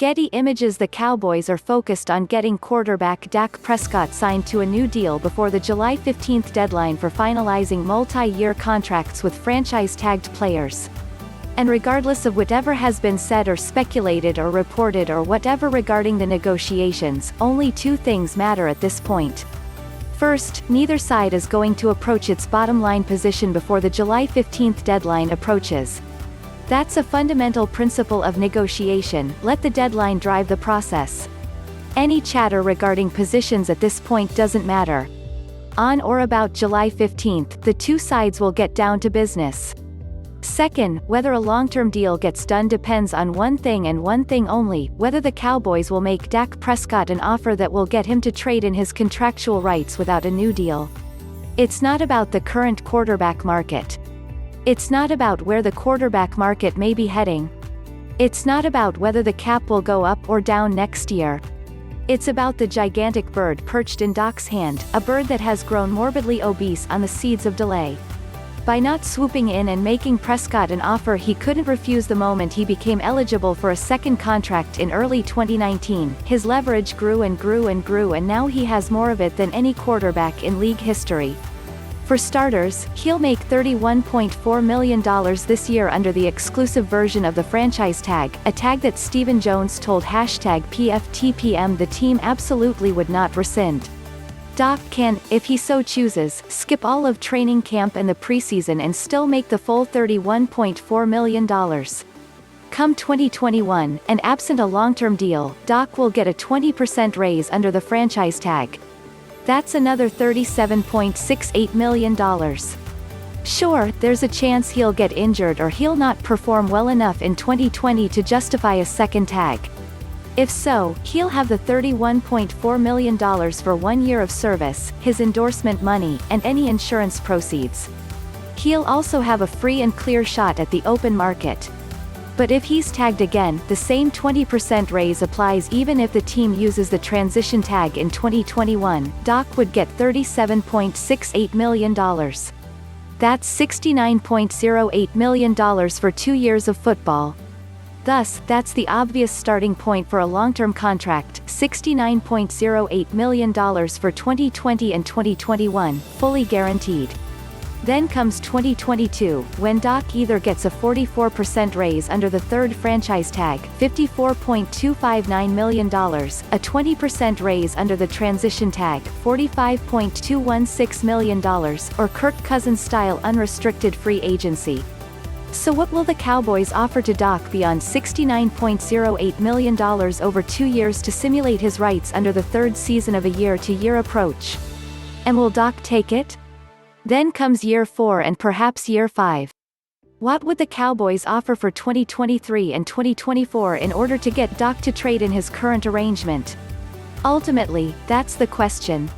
Getty ImagesThe Cowboys are focused on getting quarterback Dak Prescott signed to a new deal before the July 15 deadline for finalizing multi-year contracts with franchise-tagged players. And regardless of whatever has been said or speculated or reported or whatever regarding the negotiations, only two things matter at this point. First, neither side is going to approach its bottom-line position before the July 15 deadline approaches. That's a fundamental principle of negotiation: let the deadline drive the process. Any chatter regarding positions at this point doesn't matter. On or about July 15, the two sides will get down to business. Second, whether a long-term deal gets done depends on one thing and one thing only: whether the Cowboys will make Dak Prescott an offer that will get him to trade in his contractual rights without a new deal. It's not about the current quarterback market. It's not about where the quarterback market may be heading. It's not about whether the cap will go up or down next year. It's about the gigantic bird perched in Dak's hand, a bird that has grown morbidly obese on the seeds of delay. By not swooping in and making Prescott an offer he couldn't refuse the moment he became eligible for a second contract in early 2019, his leverage grew and grew and grew, and now he has more of it than any quarterback in league history. For starters, he'll make $31.4 million this year under the exclusive version of the franchise tag, a tag that Stephen Jones told #PFTPM the team absolutely would not rescind. Dak can, if he so chooses, skip all of training camp and the preseason and still make the full $31.4 million. Come 2021, and absent a long-term deal, Dak will get a 20% raise under the franchise tag. That's another $37.68 million. Sure, there's a chance he'll get injured or he'll not perform well enough in 2020 to justify a second tag. If so, he'll have the $31.4 million for 1 year of service, his endorsement money, and any insurance proceeds. He'll also have a free and clear shot at the open market. But if he's tagged again, the same 20% raise applies even if the team uses the transition tag in 2021. Dak would get $37.68 million. That's $69.08 million for 2 years of football. Thus, that's the obvious starting point for a long-term contract: $69.08 million for 2020 and 2021, fully guaranteed. Then comes 2022, when Dak either gets a 44% raise under the third franchise tag, $54.259 million, a 20% raise under the transition tag, $45.216 million, or Kirk Cousins-style unrestricted free agency. So what will the Cowboys offer to Dak beyond $69.08 million over 2 years to simulate his rights under the third season of a year-to-year approach? And will Dak take it? Then comes year 4 and perhaps year 5. What would the Cowboys offer for 2023 and 2024 in order to get Dak to trade in his current arrangement? Ultimately, that's the question.